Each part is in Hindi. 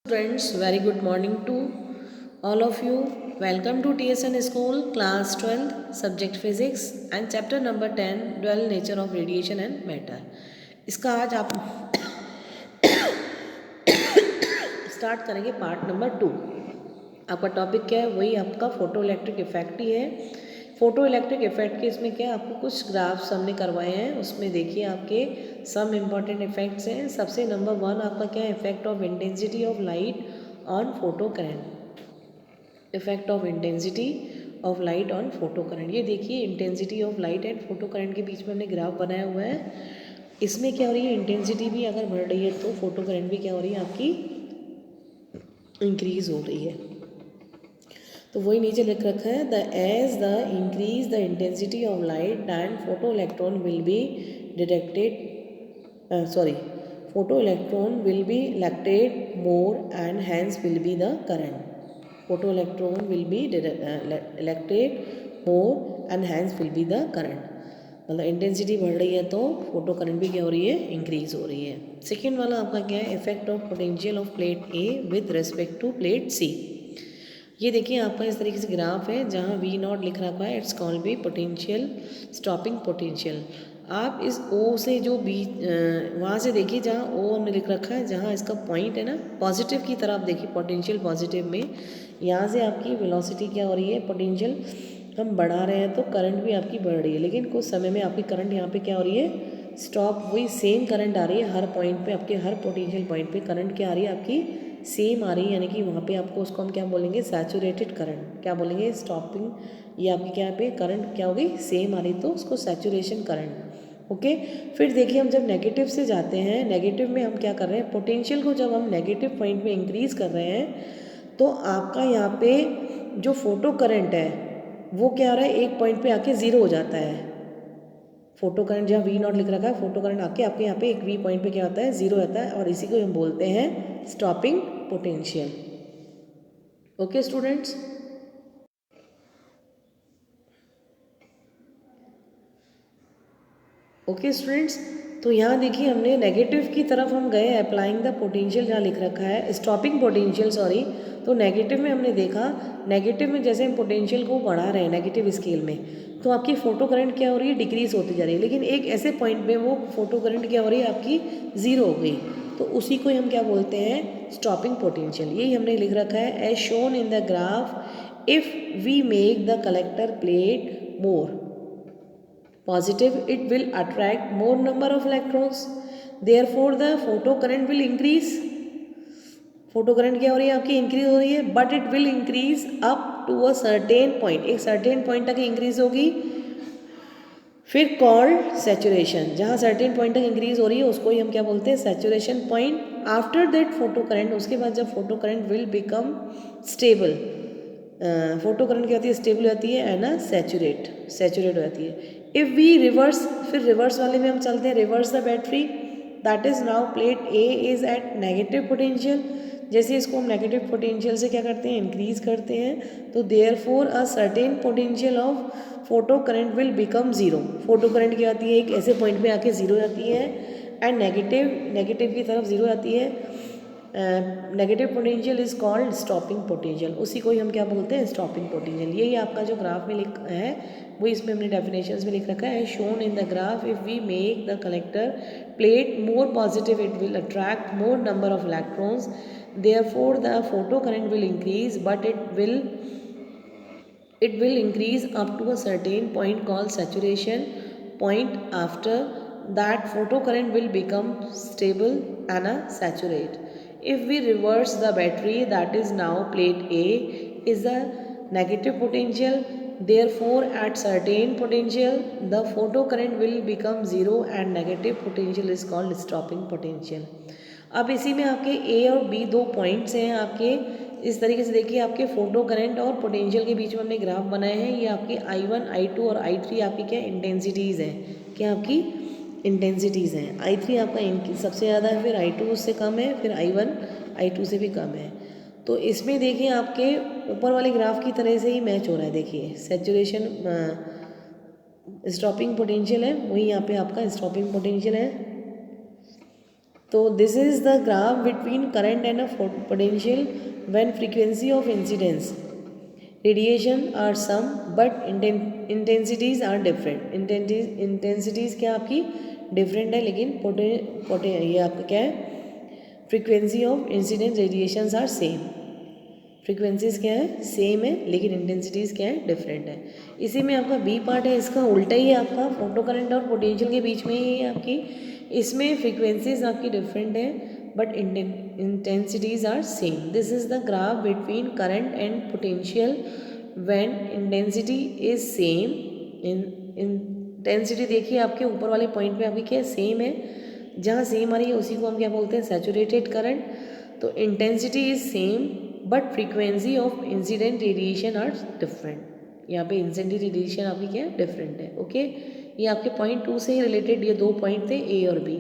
Friends, very good morning to all of you. Welcome to TSN School, class 12th, subject physics and chapter number 10, dual nature of radiation and matter. इसका आज आप स्टार्ट करेंगे पार्ट नंबर 2। आपका टॉपिक क्या है? वही आपका फोटो इलेक्ट्रिक इफेक्ट ही है। फोटो इलेक्ट्रिक इफेक्ट के इसमें क्या आपको कुछ ग्राफ्स हमने करवाए हैं, उसमें देखिए आपके सम इम्पॉर्टेंट इफेक्ट्स हैं। सबसे नंबर 1 आपका क्या है? Effect of intensity of light on photo current. Effect of intensity of light on photo current. ये देखिए intensity of light and photo current के बीच में हमने ग्राफ बनाया हुआ है। इसमें क्या हो रही है? इंटेंसिटी भी अगर बढ़ रही है तो फोटो करंट भी क्या हो रही है? आपकी इंक्रीज हो रही है। तो वही नीचे लिख रखा है, the as the increase the intensity of light and photo electron will be detected photo electron will be elected more and hence will be the current. Photo electron will be elected more and hence will be the current. मतलब इंटेंसिटी बढ़ रही है तो फोटो करंट भी क्या हो रही है? इंक्रीज हो रही है। सेकेंड वाला आपका क्या है? Effect of potential of plate A with respect to plate C. ये देखिए आपका इस तरीके से ग्राफ है जहाँ वी नॉट लिख रखा है, it's called B potential, stopping potential. आप इस ओ से जो बी वहाँ से देखिए जहाँ ओ हमने लिख रखा है, जहाँ इसका पॉइंट है ना पॉजिटिव की तरफ देखिए, पोटेंशियल पॉजिटिव में यहाँ से आपकी वेलोसिटी क्या हो रही है? पोटेंशियल हम बढ़ा रहे हैं तो करंट भी आपकी बढ़ रही है, लेकिन कुछ समय में आपकी करंट यहाँ पे क्या हो रही है? स्टॉप। वही सेम करंट आ रही है हर पॉइंट पे, आपके हर पोटेंशियल पॉइंट पे करंट क्या आ रही है? आपकी सेम आ रही है, यानी कि वहाँ पे आपको उसको हम क्या बोलेंगे? Saturated current. क्या बोलेंगे? स्टॉपिंग। ये आपकी क्या पे करंट क्या होगी? सेम आ रही, तो उसको सैचुरेशन करंट। ओके। फिर देखिए हम जब नेगेटिव से जाते हैं, नेगेटिव में हम क्या कर रहे हैं? पोटेंशियल को जब हम नेगेटिव पॉइंट में इंक्रीज कर रहे हैं तो आपका यहाँ पे जो फोटो करंट है वो क्या आ रहा है? एक पॉइंट पे आके ज़ीरो हो जाता है। फोटो करंट जहाँ वी नॉट लिख रखा है, फोटो करंट आके आपके यहाँ पे एक वी पॉइंट पे क्या होता है? ज़ीरो रहता है, और इसी को हम बोलते हैं stopping potential. Okay students. Okay students, तो यहाँ देखिए हमने नेगेटिव की तरफ हम गए, अप्लाइंग द पोटेंशियल जहाँ लिख रखा है स्टॉपिंग पोटेंशियल, सॉरी। तो नेगेटिव में हमने देखा, नेगेटिव में जैसे हम पोटेंशियल को बढ़ा रहे हैं नेगेटिव स्केल में, तो आपकी फोटो करंट क्या हो रही है? डिक्रीज होती जा रही है, लेकिन एक ऐसे पॉइंट पे वो फोटो करंट क्या हो रही है? आपकी ज़ीरो हो गई। तो उसी को हम क्या बोलते हैं? Stopping potential. यही हमने लिख रखा है, as shown in the graph, if we make the collector plate more positive, it will attract more number of electrons, therefore the photo current will increase. Photo current क्या हो रही है? आपकी इंक्रीज हो रही है, but it will increase up to a certain point. एक सर्टेन पॉइंट तक इंक्रीज होगी, फिर कॉल्ड सैचुरेशन। जहाँ सर्टेन पॉइंट तक इंक्रीज हो रही है उसको ही हम क्या बोलते हैं? Saturation point. After that photo current, उसके बाद जब photo current will become stable, photo current क्या होती है? स्टेबल होती है एंड सैचुरेट हो जाती है। इफ़ वी रिवर्स, फिर रिवर्स वाले में हम चलते हैं, reverse the battery, that is now plate A is at negative potential. जैसे इसको हम नेगेटिव पोटेंशियल से क्या करते हैं? इंक्रीज करते हैं, तो therefore a certain potential of photo current will become zero. Photo current क्या आती है? एक ऐसे पॉइंट पे आके ज़ीरो जाती है, एंड नेगेटिव की तरफ ज़ीरो आती है। Negative potential is called stopping potential. उसी को ही हम क्या बोलते हैं? Stopping potential. यही आपका जो ग्राफ में लिख है वो इसमें हमने डेफिनेशंस में लिख रखा है, shown in the graph, if we make the collector plate more positive it will attract more number of electrons, therefore the photo current will increase, but it will increase up to a certain point called saturation point. After that photocurrent will become stable and a saturate. If we reverse the battery, that is now plate A is a negative potential, therefore at certain potential the photocurrent will become zero and negative potential is called stopping potential. अब इसी में आपके ए और बी दो पॉइंट्स हैं आपके। इस तरीके से देखिए आपके फोटो करंट और पोटेंशियल के बीच में हमने ग्राफ बनाए हैं। ये आपकी I1, I2 और I3 आपकी क्या इंटेंसिटीज़ हैं? क्या आपकी इंटेंसिटीज़ हैं? I3 आपका सबसे ज़्यादा है, फिर I2 उससे कम है, फिर I1 I2 से भी कम है। तो इसमें देखिए आपके ऊपर वाले ग्राफ की तरह से ही मैच हो रहा है। देखिए सैचुरेशन स्टॉपिंग पोटेंशियल है, वही यहाँ पे आपका स्टॉपिंग पोटेंशियल है। तो this is the graph between current and a potential when frequency of incidence radiation are same but intensities are different. Intensities क्या आपकी डिफरेंट है, लेकिन ये आपका क्या है, frequency of incident radiations are same. Frequencies क्या है, सेम है, लेकिन इंटेंसिटीज़ क्या है, डिफरेंट है। इसी में आपका बी पार्ट है, इसका उल्टा ही है आपका, फोटो करंट और पोटेंशियल के बीच में ही है आपकी। इसमें फ्रीक्वेंसीज आपकी डिफरेंट है but intensities are same. This is the graph between current and potential when intensity is same. Intensity देखिए आपके ऊपर वाले पॉइंट पे आपकी क्या सेम है, जहाँ सेम आ रही है उसी को हम क्या बोलते हैं, सैचुरेटेड करंट। तो intensity is same but frequency of incident radiation are different. यहाँ पे इंसिडेंट रेडिएशन आपकी क्या है, डिफरेंट है। ओके, ये आपके पॉइंट 2 से ही रिलेटेड ये दो पॉइंट थे, ए और बी।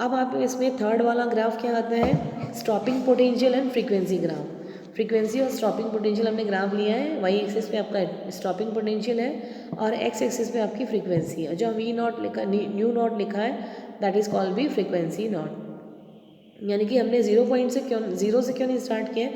अब आप इसमें थर्ड वाला ग्राफ क्या आता है, stopping potential and frequency graph. Frequency और स्टॉपिंग पोटेंशियल हमने ग्राफ लिया है, वाई एक्सिस पे आपका स्टॉपिंग पोटेंशियल है और एक्स एक्सिस पे आपकी फ्रीक्वेंसी है। जो वी नॉट लिखा, न्यू नॉट लिखा है, that is called B frequency nought. यानी कि हमने 0 से क्यों नहीं स्टार्ट किया,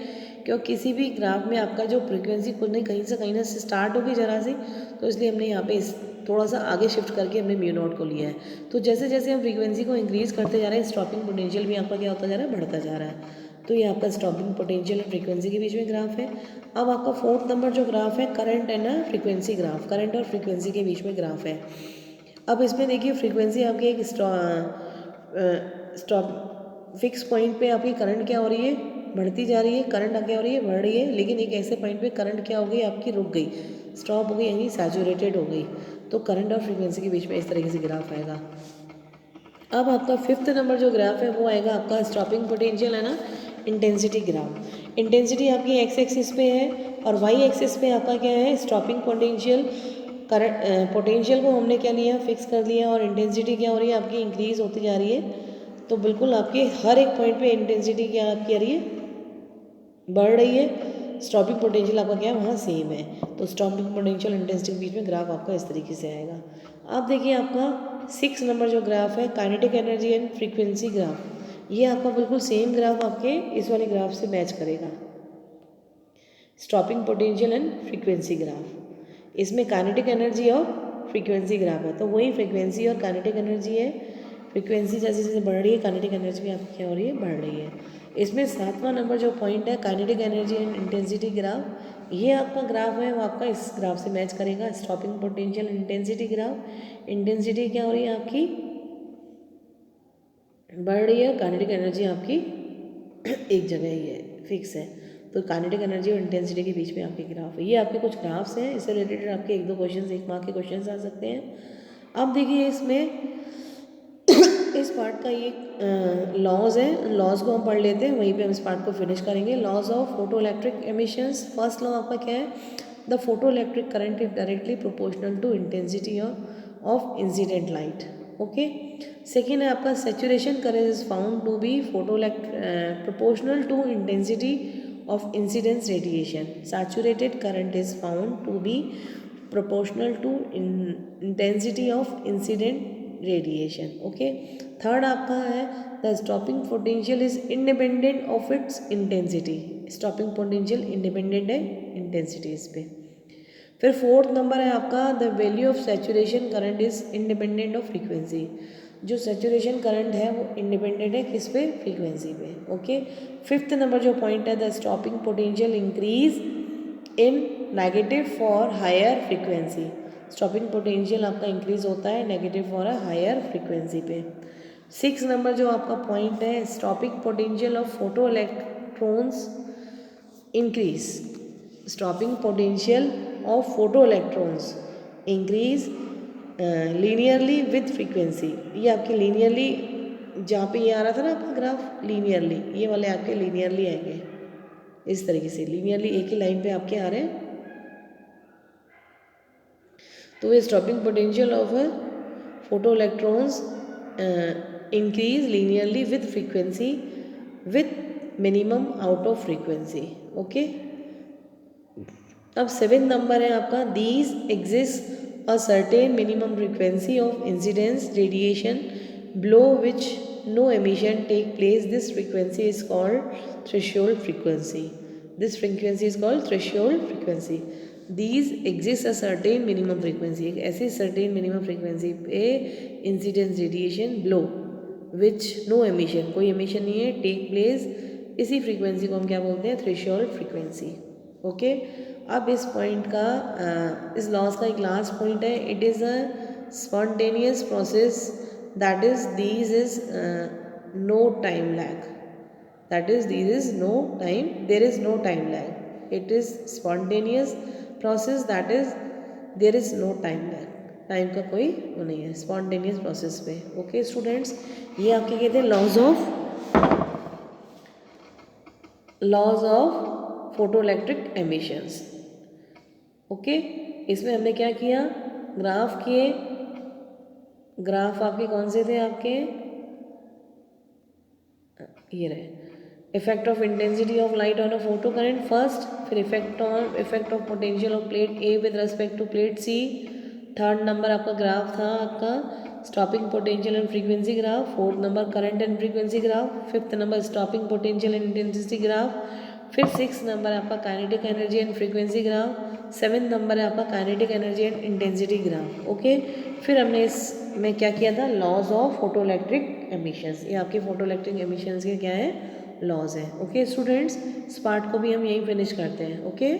क्योंकि किसी भी ग्राफ में आपका जो फ्रीक्वेंसी खुद नहीं कहीं ना से स्टार्ट होगी जरा सी, तो इसलिए हमने यहाँ पे इस थोड़ा सा आगे शिफ्ट करके हमने म्यू नॉट को लिया है। तो जैसे जैसे हम फ्रीक्वेंसी को इंक्रीज़ करते जा रहे हैं, स्टॉपिंग पोटेंशियल भी आपका क्या होता जा रहा है, बढ़ता जा रहा है। तो ये आपका स्टॉपिंग पोटेंशियल और फ्रीक्वेंसी के बीच में ग्राफ है। अब आपका फोर्थ नंबर जो ग्राफ है, current and frequency graph, current और फ्रीक्वेंसी के बीच में ग्राफ है। अब इसमें देखिए फ्रीक्वेंसी आपकी एक स्टॉप फिक्स पॉइंट पे आपकी करंट क्या हो रही है, बढ़ती जा रही है, करंट क्या हो रही है, बढ़ रही है, लेकिन एक ऐसे पॉइंट पे करंट क्या हो गई आपकी, रुक गई, स्टॉप हो गई, यानी सैचुरेटेड हो गई। तो करंट और फ्रीक्वेंसी के बीच में इस तरीके से ग्राफ आएगा। अब आपका फिफ्थ नंबर जो ग्राफ है वो आएगा आपका स्टॉपिंग पोटेंशियल है ना, इंटेंसिटी ग्राफ। इंटेंसिटी आपकी एक्स एक्सिस पे है और वाई एक्सिस पे आपका क्या है, स्टॉपिंग पोटेंशियल। करंट पोटेंशियल को हमने क्या लिया, फिक्स कर लिया, और इंटेंसिटी क्या हो रही है आपकी, इंक्रीज होती जा रही है। तो बिल्कुल आपके हर एक पॉइंट पे इंटेंसिटी क्या आपकी आ रही है, बढ़ रही है। स्टॉपिंग पोटेंशियल आपका क्या है, वहाँ सेम है। तो स्टॉपिंग पोटेंशियल इंटेंसिटी के बीच में ग्राफ आपका इस तरीके से आएगा। अब देखिए आपका 6 नंबर जो ग्राफ है, kinetic energy and frequency graph. ये आपका बिल्कुल सेम ग्राफ आपके इस वाले ग्राफ से मैच करेगा, stopping potential and frequency graph. इसमें काइनेटिक एनर्जी और फ्रीक्वेंसी ग्राफ है, तो वही फ्रीक्वेंसी और काइनेटिक एनर्जी है। फ्रीक्वेंसी जैसे जैसे बढ़ रही है, काइनेटिक एनर्जी भी आपकी क्या हो रही है, बढ़ रही है। इसमें 7वां नंबर जो पॉइंट है, kinetic energy and intensity graph, ये आपका ग्राफ है वो आपका इस ग्राफ से मैच करेगा, stopping potential intensity graph. Intensity क्या हो रही है आपकी, बढ़ रही है, काइनेटिक एनर्जी आपकी एक जगह ही है, फिक्स है। तो काइनेटिक एनर्जी और इंटेंसिटी के बीच में आपके ग्राफ है। ये आपके कुछ ग्राफ्स हैं, इससे रिलेटेड आपके 1-2 क्वेश्चन, 1 मार्क के क्वेश्चन आ सकते हैं। अब देखिए इसमें इस पार्ट का ये लॉज है, लॉज को हम पढ़ लेते हैं, वहीं पे हम इस पार्ट को फिनिश करेंगे। Laws of photo electric emissions. First law आपका क्या है, the photo electric current is directly proportional to intensity of incident light. Okay, second है आपका saturation current is found to be photo proportional to intensity of incidence radiation. Saturated current is found to be proportional to intensity of incident radiation. Okay, third आपका है the stopping potential is independent of its intensity. Stopping potential independent है इंटेंसिटीज पे। फिर फोर्थ नंबर है आपका the value of saturation current is independent of frequency. जो सैचुरेशन करंट है वो इंडिपेंडेंट है किस पे, फ्रीक्वेंसी पे। ओके, फिफ्थ नंबर जो पॉइंट है the stopping potential increase in negative for higher frequency. Stopping potential आपका इंक्रीज होता है negative for a higher frequency पे। 6 नंबर जो आपका पॉइंट है, stopping potential of photo electrons increase. Stopping potential of photo electrons increase linearly with frequency. ये आपके लीनियरली, जहाँ पे ये आ रहा था ना आपका ग्राफ लीनियरली, ये वाले आपके लीनियरली आएंगे इस तरीके से, लीनियरली एक ही लाइन पे आपके आ रहे हैं। तो वे stopping potential of photo electrons increase linearly with frequency with minimum out of frequency. Okay, अब 7 नंबर है आपका these exist a certain minimum frequency of incidence radiation below which no emission take place, this frequency is called threshold frequency. This frequency is called threshold frequency. These exist a certain minimum frequency. एक ऐसी certain minimum frequency पे incidence radiation below which no emission, कोई emission नहीं है, take place, इसी frequency को हम क्या बोलते हैं, threshold frequency. ओके अब इस पॉइंट का इस लॉस का एक लास्ट पॉइंट है. It is a spontaneous process that is these is no time lag. That is these is no time, there is no time lag. It is spontaneous process that is there is no time lag. Time का कोई वो नहीं है स्पॉन्टेनियस प्रोसेस पे. ओके स्टूडेंट्स, ये आपके कहते हैं laws of photoelectric emissions. Okay इसमें हमने क्या किया, ग्राफ किए. ग्राफ आपके कौन से थे, आपके ये रहे. Effect of intensity of light on a photocurrent first, फिर effect of potential of plate A with respect to plate C. Third number आपका ग्राफ था आपका stopping potential and frequency graph. Fourth number current and frequency graph. Fifth number stopping potential and intensity graph. फिर सिक्स नंबर आपका kinetic energy and frequency graph. Seven number है आपका kinetic energy and intensity graph. Okay फिर हमने इसमें क्या किया था, लॉज ऑफ फोटोइलेक्ट्रिक एमिशंस. ये आपके फोटोइलेक्ट्रिक एमिशंस के क्या है, लॉज है. ओके स्टूडेंट्स, इस पार्ट को भी हम यहीं फिनिश करते हैं. ओके